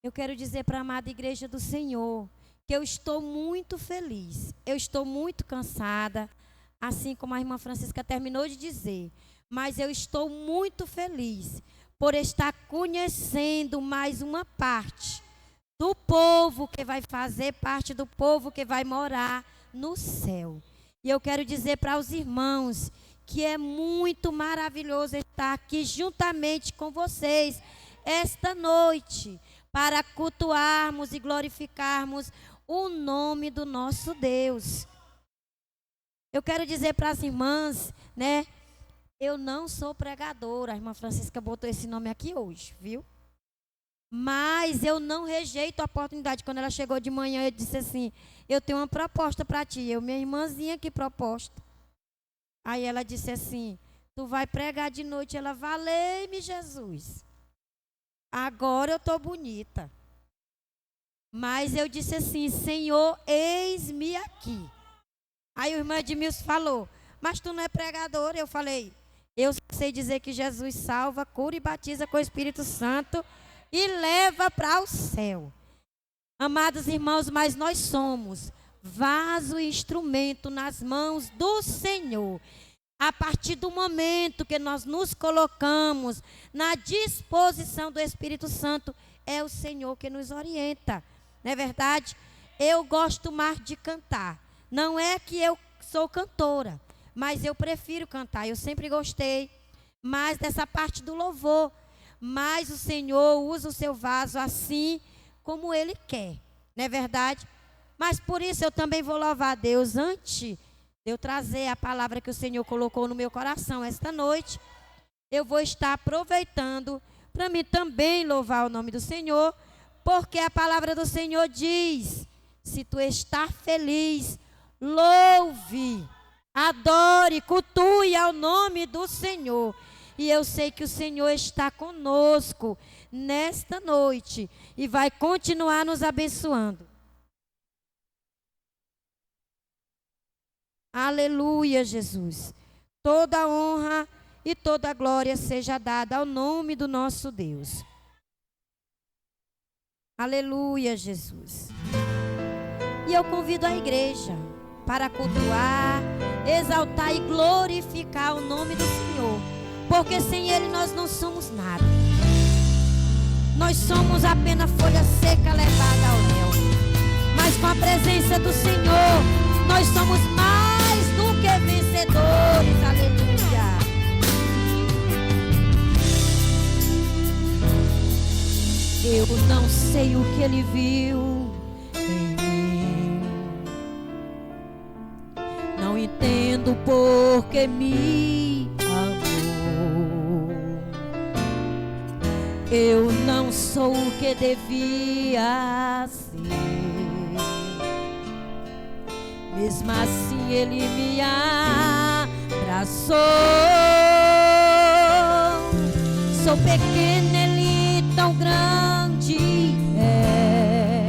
Eu quero dizer para a amada igreja do Senhor que eu estou muito feliz, eu estou muito cansada, assim como a irmã Francisca terminou de dizer, mas eu estou muito feliz por estar conhecendo mais uma parte do povo que vai fazer parte do povo que vai morar no céu. E eu quero dizer para os irmãos que é muito maravilhoso estar aqui juntamente com vocês esta noite para cultuarmos e glorificarmos o nome do nosso Deus. Eu quero dizer para as irmãs, né? Eu não sou pregadora, a irmã Francisca botou esse nome aqui hoje, viu? Mas eu não rejeito a oportunidade. Quando ela chegou de manhã, eu disse assim, eu tenho uma proposta para ti. Minha irmãzinha, que proposta? Aí ela disse assim, tu vai pregar de noite. Ela, valei-me Jesus. Agora eu estou bonita. Mas eu disse assim, Senhor, eis-me aqui. Aí o irmão Edmilson falou, mas tu não é pregador? Eu falei, eu sei dizer que Jesus salva, cura e batiza com o Espírito Santo e leva para o céu. Amados irmãos, mas nós somos vaso e instrumento nas mãos do Senhor. A partir do momento que nós nos colocamos na disposição do Espírito Santo, é o Senhor que nos orienta. Não é verdade? Eu gosto mais de cantar. Não é que eu sou cantora, mas eu prefiro cantar. Eu sempre gostei mais dessa parte do louvor. Mas o Senhor usa o seu vaso assim como Ele quer. Não é verdade? Mas por isso eu também vou louvar a Deus antes de eu trazer a palavra que o Senhor colocou no meu coração esta noite. Eu vou estar aproveitando para mim também louvar o nome do Senhor, porque a palavra do Senhor diz, se tu está feliz, louve, adore, cultue ao nome do Senhor. E eu sei que o Senhor está conosco nesta noite e vai continuar nos abençoando. Aleluia, Jesus. Toda honra e toda glória seja dada ao nome do nosso Deus. Aleluia, Jesus. E eu convido a igreja para cultuar, exaltar e glorificar o nome do Senhor. Porque sem Ele nós não somos nada. Nós somos apenas folha seca levada ao mel. Mas com a presença do Senhor, nós somos mais do que vencedores. Aleluia. Eu não sei o que Ele viu em mim. Não entendo por que me amou. Eu não sou o que devia ser. Mesmo assim Ele me abraçou. Sou pequena, Ele tão grande é.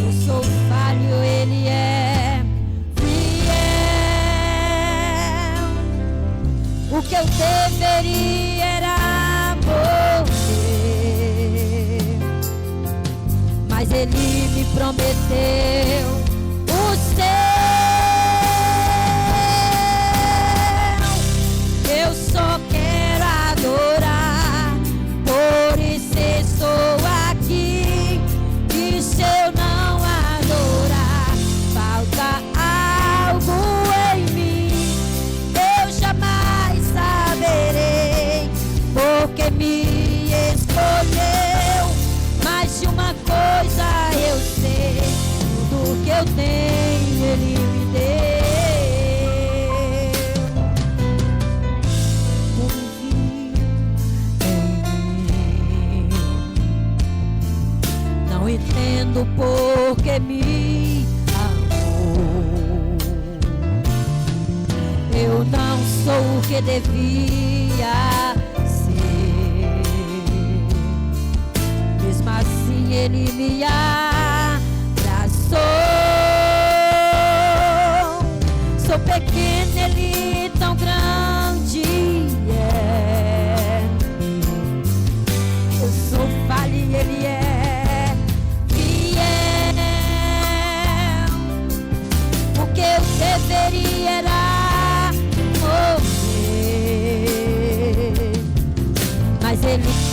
Eu sou falho, Ele é fiel. O que eu deveria era morrer, mas Ele me prometeu o céu. Eu só quero adorar, por isso estou aqui. E se eu não adorar, falta algo em mim. Eu jamais saberei, porque me escolheu. Mas de uma coisa eu sei, tudo que eu tenho Ele me deu. Não entendo por que me amou. Eu não sou o que devia ser. Mesmo assim Ele me abraçou. Sou pequena, Ele tão grande é. Eu sou falha,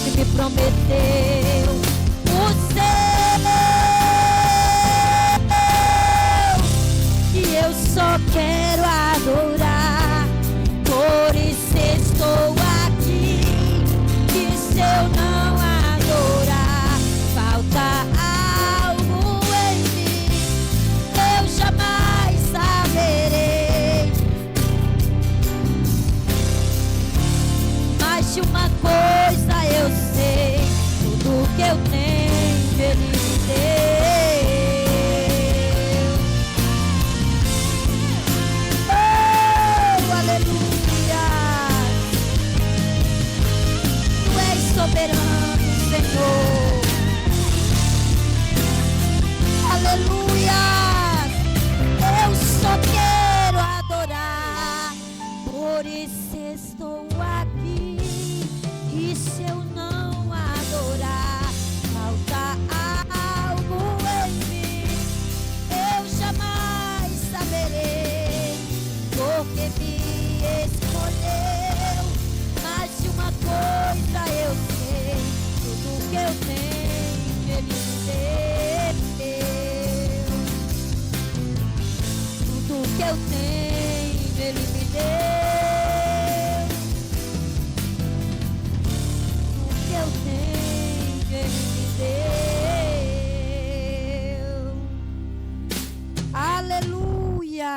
que me prometeu o céu. E eu só quero adorar, por isso estou aqui. E se eu não adorar, falta algo em mim, eu jamais saberei. Mas de uma coisa eu sei, tudo que eu tenho Ele me deu. Oh, aleluia! Tu és soberano, Senhor. Aleluia! Eu só quero adorar, por isso estou aqui. E se eu não adorar, falta algo em mim, eu jamais saberei, porque me escolheu. Mas de uma coisa eu sei, tudo que eu tenho Ele me deu. Tudo que eu tenho Ele me deu. Eu tenho, Ele me deu. Aleluia!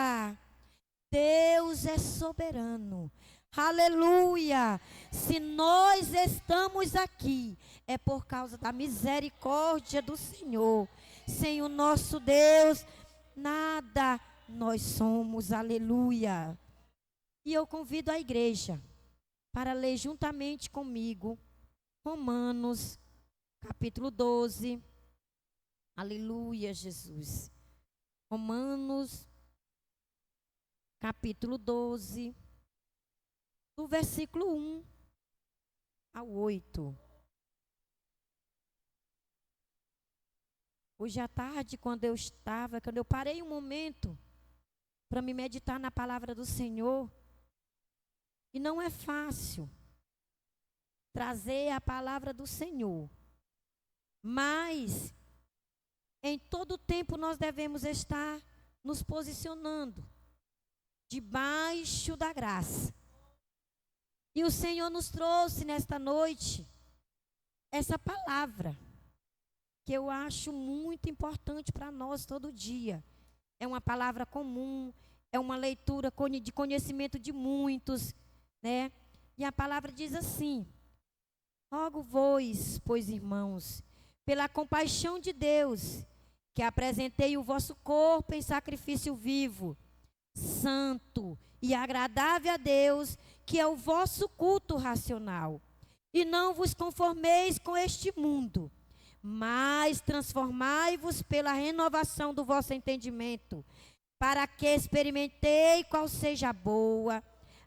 Deus é soberano. Aleluia! Se nós estamos aqui, é por causa da misericórdia do Senhor. Sem o nosso Deus, nada nós somos. Aleluia! E eu convido a igreja para ler juntamente comigo Romanos, capítulo 12. Aleluia, Jesus. Romanos, capítulo 12, do versículo 1 ao 8. Hoje à tarde, quando eu parei um momento para me meditar na palavra do Senhor, e não é fácil trazer a palavra do Senhor, mas em todo tempo nós devemos estar nos posicionando debaixo da graça. E o Senhor nos trouxe nesta noite essa palavra, que eu acho muito importante para nós todo dia. É uma palavra comum, é uma leitura de conhecimento de muitos, né? E a palavra diz assim: rogo-vos, pois, irmãos, pela compaixão de Deus, que apresentei o vosso corpo em sacrifício vivo, santo e agradável a Deus, que é o vosso culto racional. E não vos conformeis com este mundo, mas transformai-vos pela renovação do vosso entendimento, para que experimentei qual seja a boa,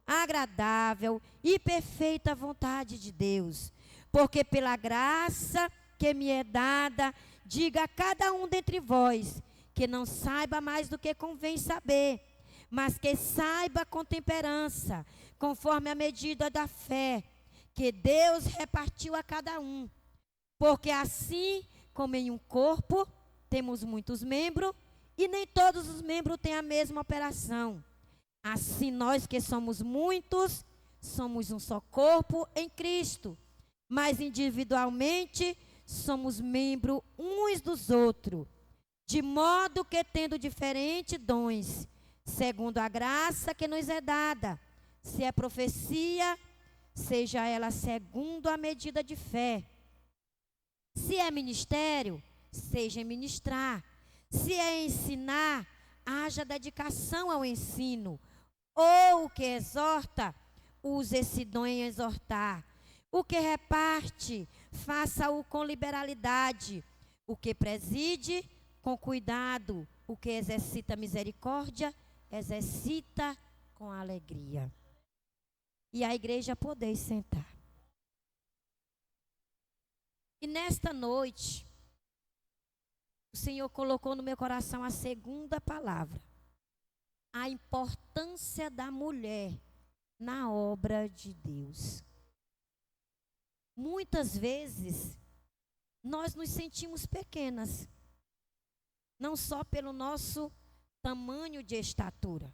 agradável e perfeita vontade de Deus. Porque pela graça que me é dada, diga a cada um dentre vós, que não saiba mais do que convém saber, mas que saiba com temperança, conforme a medida da fé, que Deus repartiu a cada um. Porque assim como em um corpo temos muitos membros, e nem todos os membros têm a mesma operação. Assim nós que somos muitos, somos um só corpo em Cristo, mas individualmente somos membros uns dos outros, de modo que tendo diferentes dons, segundo a graça que nos é dada, se é profecia, seja ela segundo a medida de fé. Se é ministério, seja em ministrar. Se é ensinar, haja dedicação ao ensino. Ou o que exorta, use esse dom em exortar. O que reparte, faça-o com liberalidade. O que preside, com cuidado. O que exercita misericórdia, exercita com alegria. E a igreja poder sentar. E nesta noite, o Senhor colocou no meu coração a segunda palavra. A importância da mulher na obra de Deus. muitas vezes nós nos sentimos pequenas, não só pelo nosso tamanho de estatura.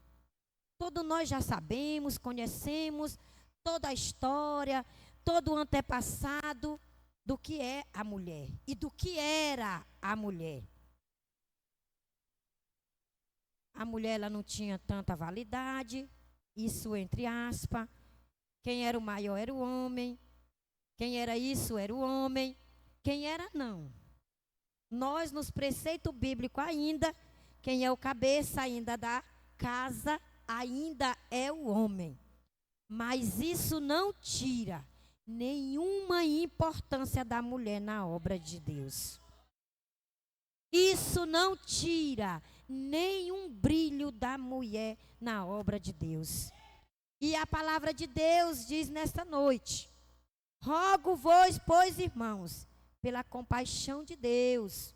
Todos nós já sabemos, conhecemos toda a história, todo o antepassado do que é a mulher e do que era a mulher. A mulher ela não tinha tanta validade, isso entre aspas. Quem era o maior era o homem. Quem era isso era o homem. Quem era não. Nós, nos preceitos bíblicos ainda, quem é o cabeça ainda da casa, ainda é o homem. Mas isso não tira nenhuma importância da mulher na obra de Deus. Isso não tira nenhum brilho da mulher na obra de Deus. E a palavra de Deus diz nesta noite: rogo-vos, pois, irmãos, pela compaixão de Deus,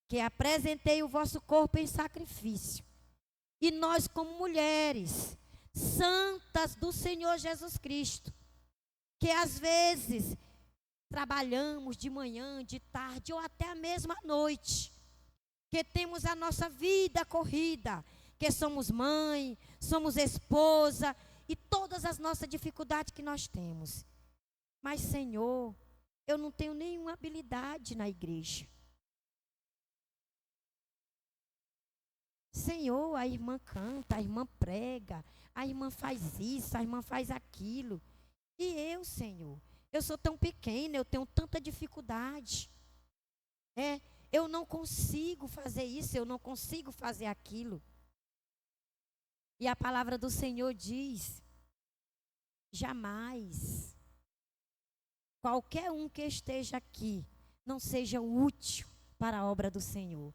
que apresentei o vosso corpo em sacrifício. E nós, como mulheres santas do Senhor Jesus Cristo, que às vezes trabalhamos de manhã, de tarde ou até a mesma noite, que temos a nossa vida corrida, que somos mãe, somos esposa e todas as nossas dificuldades que nós temos. Mas, Senhor, eu não tenho nenhuma habilidade na igreja. Senhor, a irmã canta, a irmã prega, a irmã faz isso, a irmã faz aquilo. E eu, Senhor, eu sou tão pequena, eu tenho tanta dificuldade. Eu não consigo fazer isso, eu não consigo fazer aquilo. E a palavra do Senhor diz: jamais qualquer um que esteja aqui não seja útil para a obra do Senhor.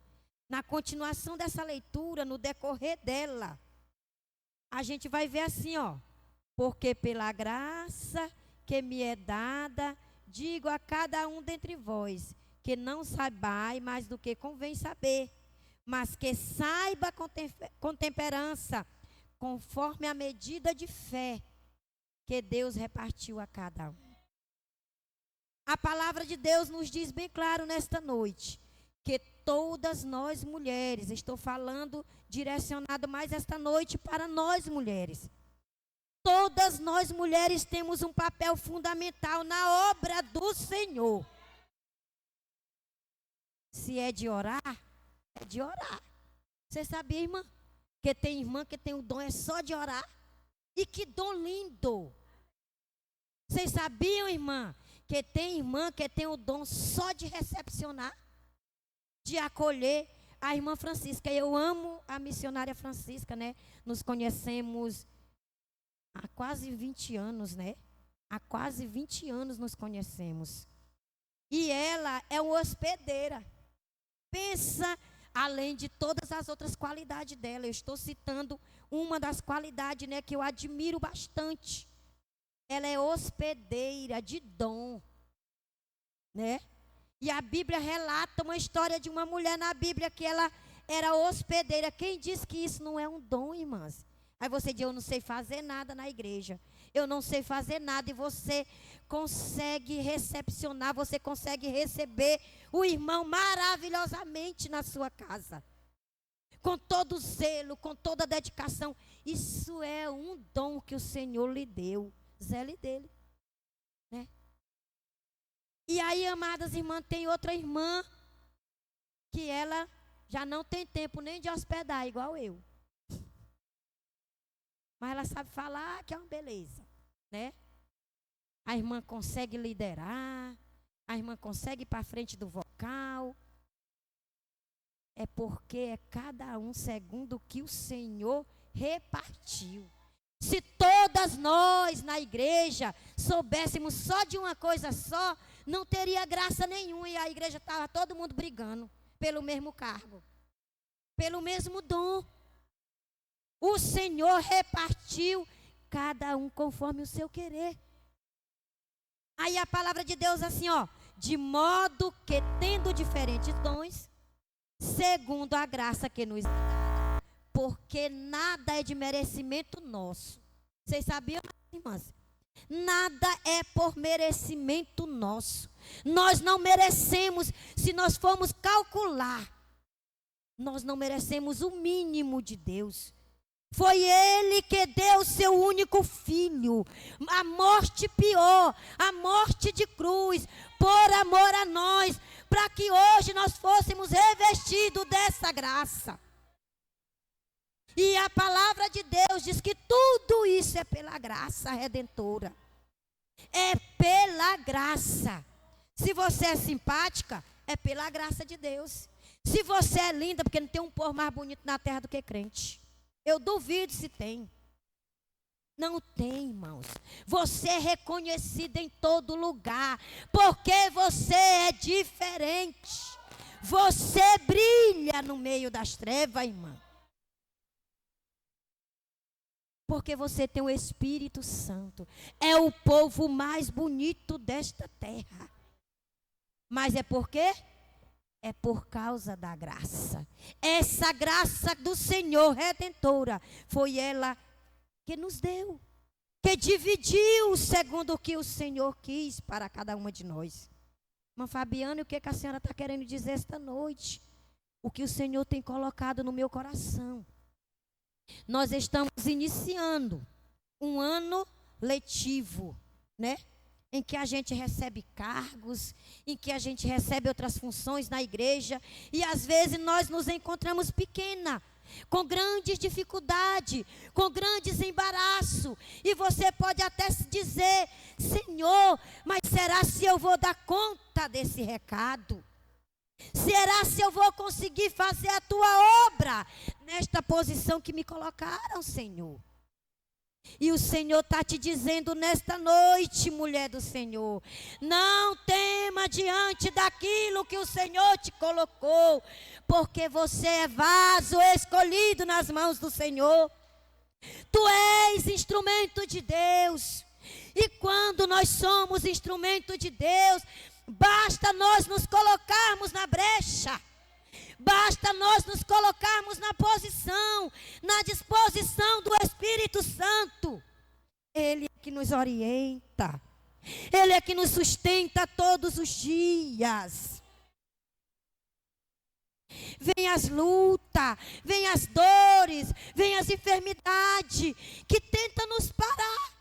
Na continuação dessa leitura, no decorrer dela, a gente vai ver assim, ó: porque pela graça que me é dada, digo a cada um dentre vós, que não saibais mais do que convém saber, mas que saiba com temperança, conforme a medida de fé que Deus repartiu a cada um. A palavra de Deus nos diz bem claro nesta noite, que todas nós mulheres, estou falando direcionado mais esta noite para nós mulheres, todas nós mulheres temos um papel fundamental na obra do Senhor. Se é de orar, é de orar. Você sabia, irmã? Que tem irmã que tem o dom é só de orar. E que dom lindo. Vocês sabiam, irmã, que tem irmã que tem o dom só de recepcionar, de acolher? A irmã Francisca, eu amo a missionária Francisca, né? Nos conhecemos há quase 20 anos, né? Há quase 20 anos nos conhecemos. E ela é uma hospedeira. Pensa, além de todas as outras qualidades dela, eu estou citando uma das qualidades, né, que eu admiro bastante. Ela é hospedeira de dom, né? E a Bíblia relata uma história de uma mulher na Bíblia que ela era hospedeira. Quem diz que isso não é um dom, irmãs? Aí você diz: eu não sei fazer nada na igreja, eu não sei fazer nada, e você consegue recepcionar, você consegue receber o irmão maravilhosamente na sua casa, com todo zelo, com toda dedicação. Isso é um dom que o Senhor lhe deu, zele dele, né? E aí, amadas irmãs, tem outra irmã que ela já não tem tempo nem de hospedar, igual eu. Mas ela sabe falar que é uma beleza, né? A irmã consegue liderar, a irmã consegue ir para frente do vocal. É porque é cada um segundo o que o Senhor repartiu. Se todas nós na igreja soubéssemos só de uma coisa só, não teria graça nenhuma, e a igreja estava todo mundo brigando pelo mesmo cargo, pelo mesmo dom. O Senhor repartiu cada um conforme o seu querer. Aí a palavra de Deus assim, ó: de modo que tendo diferentes dons, segundo a graça que nos dá, porque nada é de merecimento nosso. Vocês sabiam, irmãs, Nada é por merecimento nosso. Nós não merecemos, se nós formos calcular, nós não merecemos o mínimo de Deus. Foi Ele que deu o seu único filho, a morte pior, a morte de cruz, por amor a nós, para que hoje nós fôssemos revestidos dessa graça. E a palavra de Deus diz que tudo isso é pela graça redentora. É pela graça. Se você é simpática, é pela graça de Deus. Se você é linda, porque não tem um povo mais bonito na terra do que crente. Eu duvido se tem. Não tem, irmãos. Você é reconhecida em todo lugar, porque você é diferente. Você brilha no meio das trevas, irmã. Porque você tem o Espírito Santo. É o povo mais bonito desta terra. Mas é por quê? É por causa da graça. Essa graça do Senhor redentora foi ela que nos deu, que dividiu segundo o que o Senhor quis para cada uma de nós. Irmã Fabiana, o que a senhora está querendo dizer esta noite? O que o Senhor tem colocado no meu coração. Nós estamos iniciando um ano letivo, né? Em que a gente recebe cargos, em que a gente recebe outras funções na igreja, e às vezes nós nos encontramos pequena, com grandes dificuldades, com grandes embaraços, e você pode até se dizer: Senhor, mas será se eu vou dar conta desse recado? Será se eu vou conseguir fazer a tua obra nesta posição que me colocaram, Senhor? E o Senhor está te dizendo nesta noite, mulher do Senhor, não tema diante daquilo que o Senhor te colocou, porque você é vaso escolhido nas mãos do Senhor. Tu és instrumento de Deus. E quando nós somos instrumento de Deus, basta nós nos colocarmos na brecha. Basta nós nos colocarmos na posição, na disposição do Espírito Santo. Ele é que nos orienta. Ele é que nos sustenta todos os dias. Vem as lutas, vem as dores, vem as enfermidades que tentam nos parar.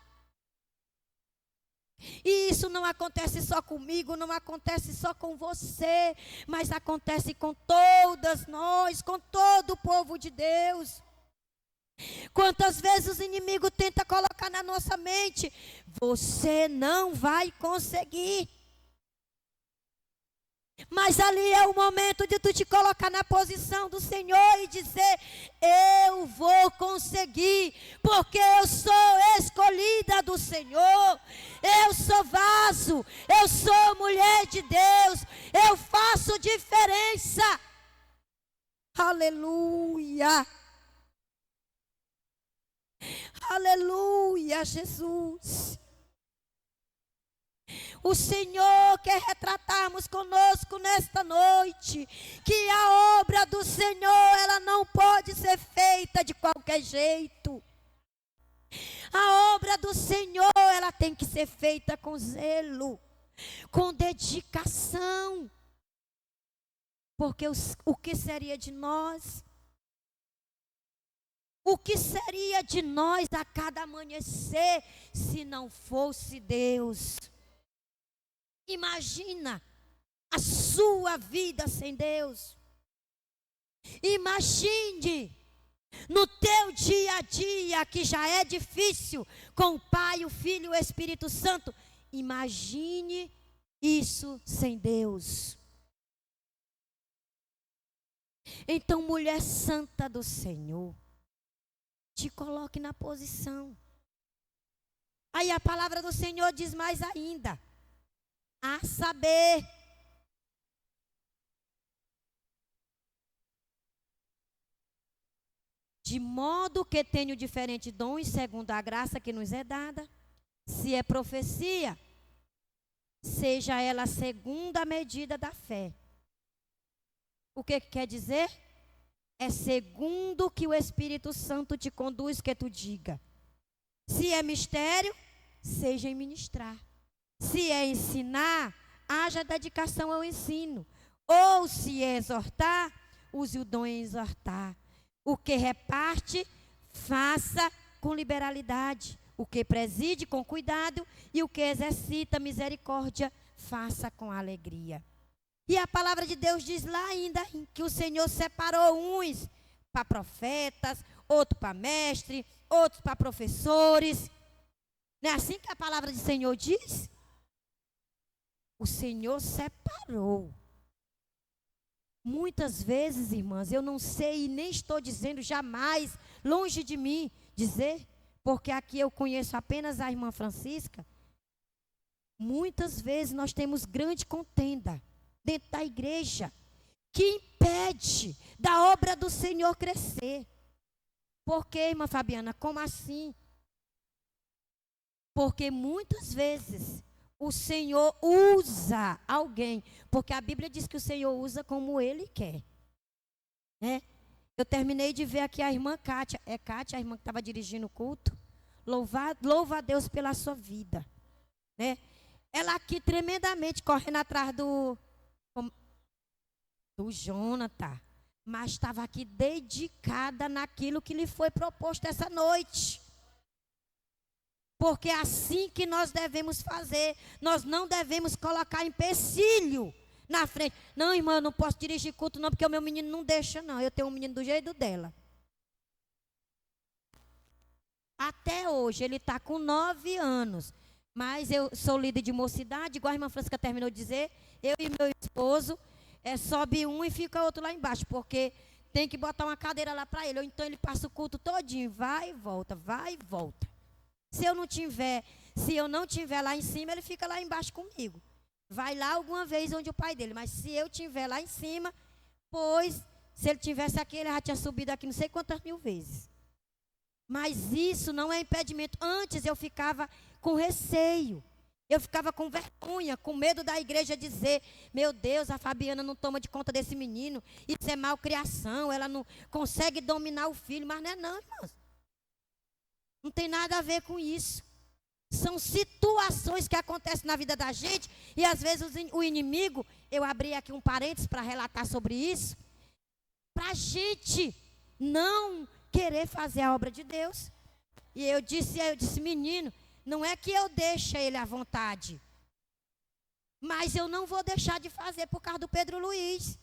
E isso não acontece só comigo, não acontece só com você, mas acontece com todas nós, com todo o povo de Deus. Quantas vezes o inimigo tenta colocar na nossa mente: você não vai conseguir. Mas ali é o momento de tu te colocar na posição do Senhor e dizer: eu vou conseguir, porque eu sou escolhida do Senhor, eu sou vaso, eu sou mulher de Deus, eu faço diferença. Aleluia, aleluia, Jesus. O Senhor quer retratarmos conosco nesta noite que a obra do Senhor, ela não pode ser feita de qualquer jeito. A obra do Senhor, ela tem que ser feita com zelo, com dedicação. Porque o que seria de nós? O que seria de nós a cada amanhecer se não fosse Deus? Imagina a sua vida sem Deus. Imagine no teu dia a dia, que já é difícil, com o Pai, o Filho e o Espírito Santo. Imagine isso sem Deus. Então, mulher santa do Senhor, te coloque na posição. Aí a palavra do Senhor diz mais ainda: a saber, de modo que tenho diferentes dons, segundo a graça que nos é dada. Se é profecia, seja ela segundo a medida da fé. O que quer dizer? É segundo o que o Espírito Santo te conduz que tu diga. Se é mistério, seja em ministrar. Se é ensinar, haja dedicação ao ensino. Ou se é exortar, use o dom em exortar. O que reparte, faça com liberalidade. O que preside, com cuidado. E o que exercita misericórdia, faça com alegria. E a palavra de Deus diz lá ainda que o Senhor separou uns para profetas, outros para mestres, outros para professores. Não é assim que a palavra do Senhor diz? O Senhor separou. Muitas vezes, irmãs, eu não sei e nem estou dizendo jamais, longe de mim, dizer, porque aqui eu conheço apenas a irmã Francisca. Muitas vezes nós temos grande contenda dentro da igreja, que impede da obra do Senhor crescer. Por quê, irmã Fabiana? Como assim? Porque muitas vezes o Senhor usa alguém, porque a Bíblia diz que o Senhor usa como Ele quer. Né? Eu terminei de ver aqui a irmã Kátia. É Kátia, a irmã que estava dirigindo o culto. Louva a Deus pela sua vida. Né? Ela aqui tremendamente correndo atrás do Jonathan, mas estava aqui dedicada naquilo que lhe foi proposto essa noite. Porque é assim que nós devemos fazer. Nós não devemos colocar empecilho na frente. Não, irmã, eu não posso dirigir culto não, porque o meu menino não deixa não. Eu tenho um menino do jeito dela. Até hoje, ele está com 9 anos. Mas eu sou líder de mocidade, igual a irmã Francisca terminou de dizer. Eu e meu esposo, sobe um e fica outro lá embaixo. Porque tem que botar uma cadeira lá para ele. Ou então ele passa o culto todinho, vai e volta, vai e volta. Se eu não tiver lá em cima, ele fica lá embaixo comigo. Vai lá alguma vez onde o pai dele. Mas se eu tiver lá em cima, pois se ele tivesse aqui, ele já tinha subido aqui não sei quantas mil vezes. Mas isso não é impedimento. Antes eu ficava com receio. Eu ficava com vergonha, com medo da igreja dizer: meu Deus, a Fabiana não toma de conta desse menino. Isso é malcriação, ela não consegue dominar o filho. Mas não é não, irmãos. Não tem nada a ver com isso. São situações que acontecem na vida da gente. E às vezes o inimigo, eu abri aqui um parênteses para relatar sobre isso, para a gente não querer fazer a obra de Deus. E eu disse, menino, não é que eu deixe ele à vontade, mas eu não vou deixar de fazer por causa do Pedro Luiz.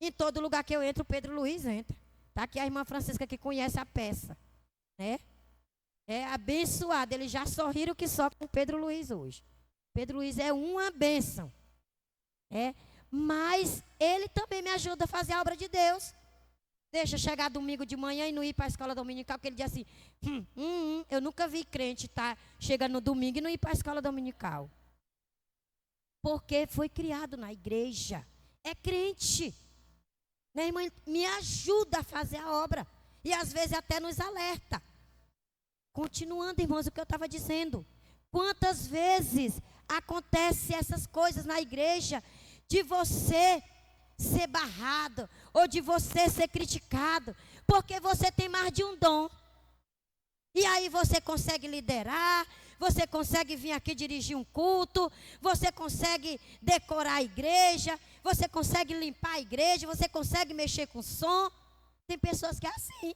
Em todo lugar que eu entro, o Pedro Luiz entra. Está aqui a irmã Francisca que conhece a peça, né? É abençoado. Eles já sorriram que só com o Pedro Luiz hoje. Pedro Luiz é uma bênção. Mas ele também me ajuda a fazer a obra de Deus. Deixa chegar domingo de manhã e não ir para a escola dominical, porque ele diz assim, eu nunca vi crente chega no domingo e não ir para a escola dominical. Porque foi criado na igreja. É crente. Né, irmã? Me ajuda a fazer a obra. E às vezes até nos alerta. Continuando, irmãos, o que eu estava dizendo. Quantas vezes acontecem essas coisas na igreja de você ser barrado ou de você ser criticado porque você tem mais de um dom. E aí você consegue liderar, você consegue vir aqui dirigir um culto, você consegue decorar a igreja, você consegue limpar a igreja, você consegue mexer com som. Tem pessoas que é assim.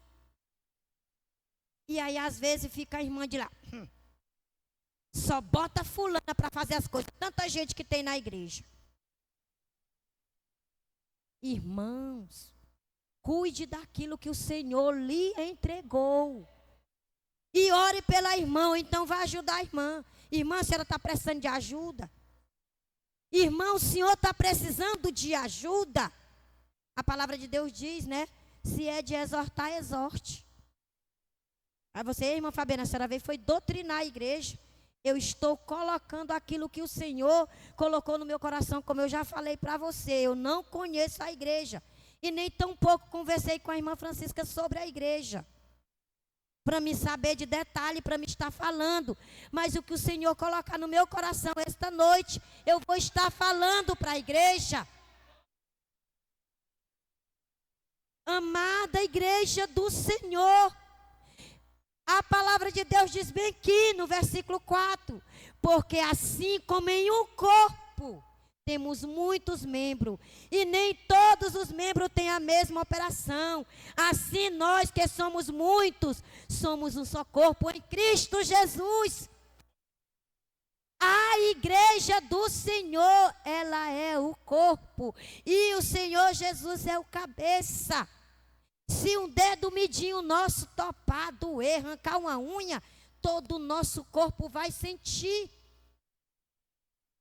E aí, às vezes, fica a irmã de lá. Só bota fulana para fazer as coisas. Tanta gente que tem na igreja. Irmãos, cuide daquilo que o Senhor lhe entregou. E ore pela irmã, ou então vai ajudar a irmã. Irmã, a senhora está precisando de ajuda? Irmão, o senhor está precisando de ajuda? A palavra de Deus diz, né? Se é de exortar, exorte. Aí você, irmã Fabiana, a senhora veio foi doutrinar a igreja. Eu estou colocando aquilo que o Senhor colocou no meu coração, como eu já falei para você. Eu não conheço a igreja. E nem tão pouco conversei com a irmã Francisca sobre a igreja. Para me saber de detalhe, para me estar falando. Mas o que o Senhor colocar no meu coração esta noite, eu vou estar falando para a igreja. Amada igreja do Senhor. A palavra de Deus diz bem aqui no versículo 4: porque assim como em um corpo temos muitos membros, e nem todos os membros têm a mesma operação, assim nós que somos muitos, somos um só corpo em Cristo Jesus. A igreja do Senhor, ela é o corpo, e o Senhor Jesus é o cabeça. Se um dedo midinho nosso topar, doer, arrancar uma unha, todo o nosso corpo vai sentir.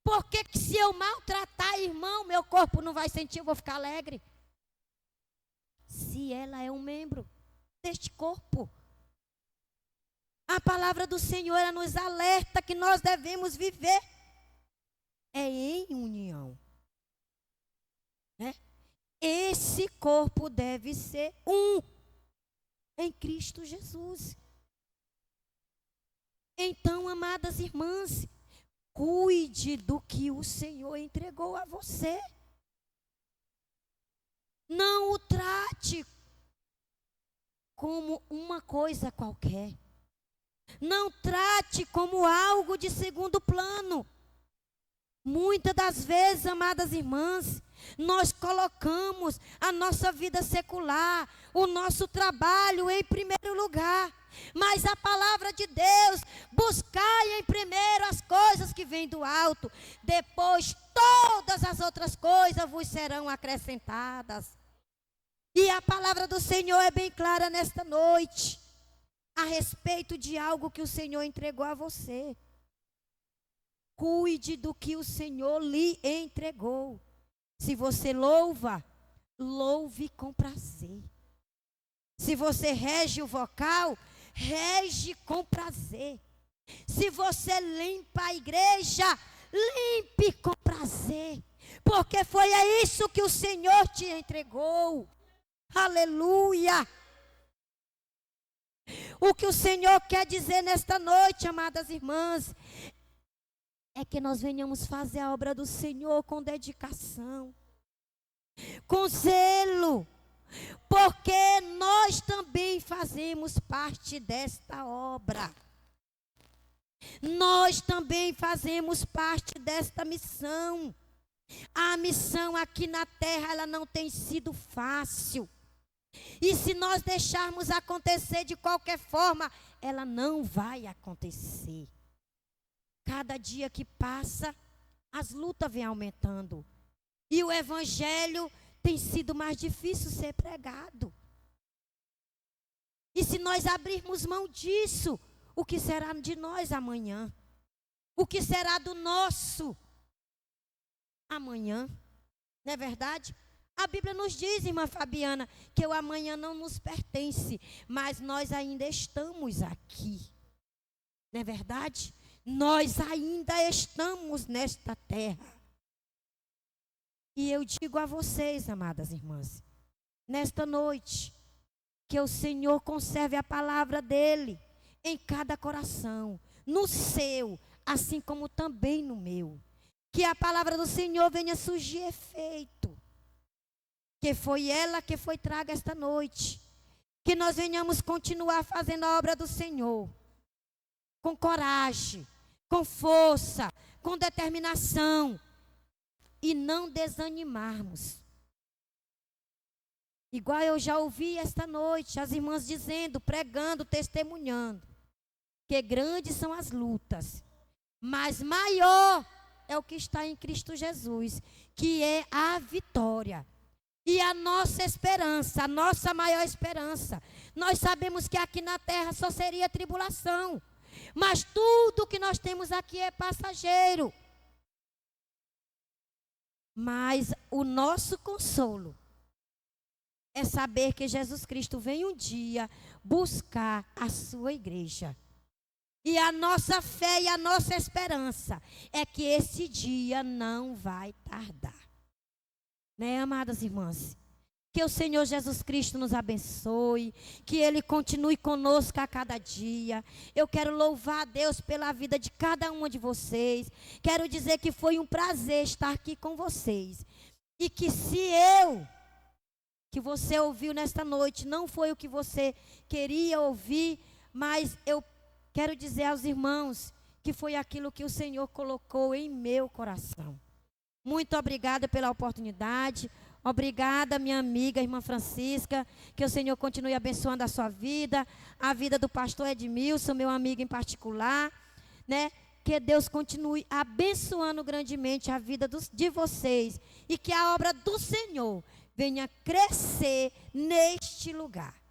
Por que se eu maltratar irmão, meu corpo não vai sentir, eu vou ficar alegre? Se ela é um membro deste corpo. A palavra do Senhor, ela nos alerta que nós devemos viver em união. Né? Esse corpo deve ser um em Cristo Jesus. Então, amadas irmãs, cuide do que o Senhor entregou a você. Não o trate como uma coisa qualquer. Não trate como algo de segundo plano. Muitas das vezes, amadas irmãs, nós colocamos a nossa vida secular, o nosso trabalho em primeiro lugar. Mas a palavra de Deus, buscai em primeiro as coisas que vêm do alto, depois todas as outras coisas vos serão acrescentadas. E a palavra do Senhor é bem clara nesta noite, a respeito de algo que o Senhor entregou a você. Cuide do que o Senhor lhe entregou. Se você louva, louve com prazer. Se você rege o vocal, rege com prazer. Se você limpa a igreja, limpe com prazer. Porque foi isso que o Senhor te entregou. Aleluia! O que o Senhor quer dizer nesta noite, amadas irmãs, é que nós venhamos fazer a obra do Senhor com dedicação, com zelo, porque nós também fazemos parte desta obra. Nós também fazemos parte desta missão. A missão aqui na terra, ela não tem sido fácil. E se nós deixarmos acontecer de qualquer forma, ela não vai acontecer. Cada dia que passa, as lutas vêm aumentando. E o evangelho tem sido mais difícil ser pregado. E se nós abrirmos mão disso, o que será de nós amanhã? O que será do nosso amanhã? Não é verdade? A Bíblia nos diz, irmã Fabiana, que o amanhã não nos pertence, mas nós ainda estamos aqui. Não é verdade? Nós ainda estamos nesta terra. E eu digo a vocês, amadas irmãs, nesta noite, que o Senhor conserve a palavra dele em cada coração, no seu, assim como também no meu. Que a palavra do Senhor venha surgir efeito. Que foi ela que foi traga esta noite. Que nós venhamos continuar fazendo a obra do Senhor. Com coragem, com força, com determinação. E não desanimarmos. Igual eu já ouvi esta noite, as irmãs dizendo, pregando, testemunhando. Que grandes são as lutas. Mas maior é o que está em Cristo Jesus. Que é a vitória. E a nossa esperança, a nossa maior esperança. Nós sabemos que aqui na terra só seria tribulação. Mas tudo que nós temos aqui é passageiro. Mas o nosso consolo é saber que Jesus Cristo vem um dia buscar a sua igreja. E a nossa fé e a nossa esperança é que esse dia não vai tardar. Né, amadas irmãs? Que o Senhor Jesus Cristo nos abençoe, que Ele continue conosco a cada dia. Eu quero louvar a Deus pela vida de cada uma de vocês. Quero dizer que foi um prazer estar aqui com vocês. E que que você ouviu nesta noite, não foi o que você queria ouvir, mas eu quero dizer aos irmãos que foi aquilo que o Senhor colocou em meu coração. Muito obrigada pela oportunidade. Obrigada, minha amiga, irmã Francisca. Que o Senhor continue abençoando a sua vida, a vida do pastor Edmilson, meu amigo em particular, né? Que Deus continue abençoando grandemente a vida de vocês e que a obra do Senhor venha crescer neste lugar.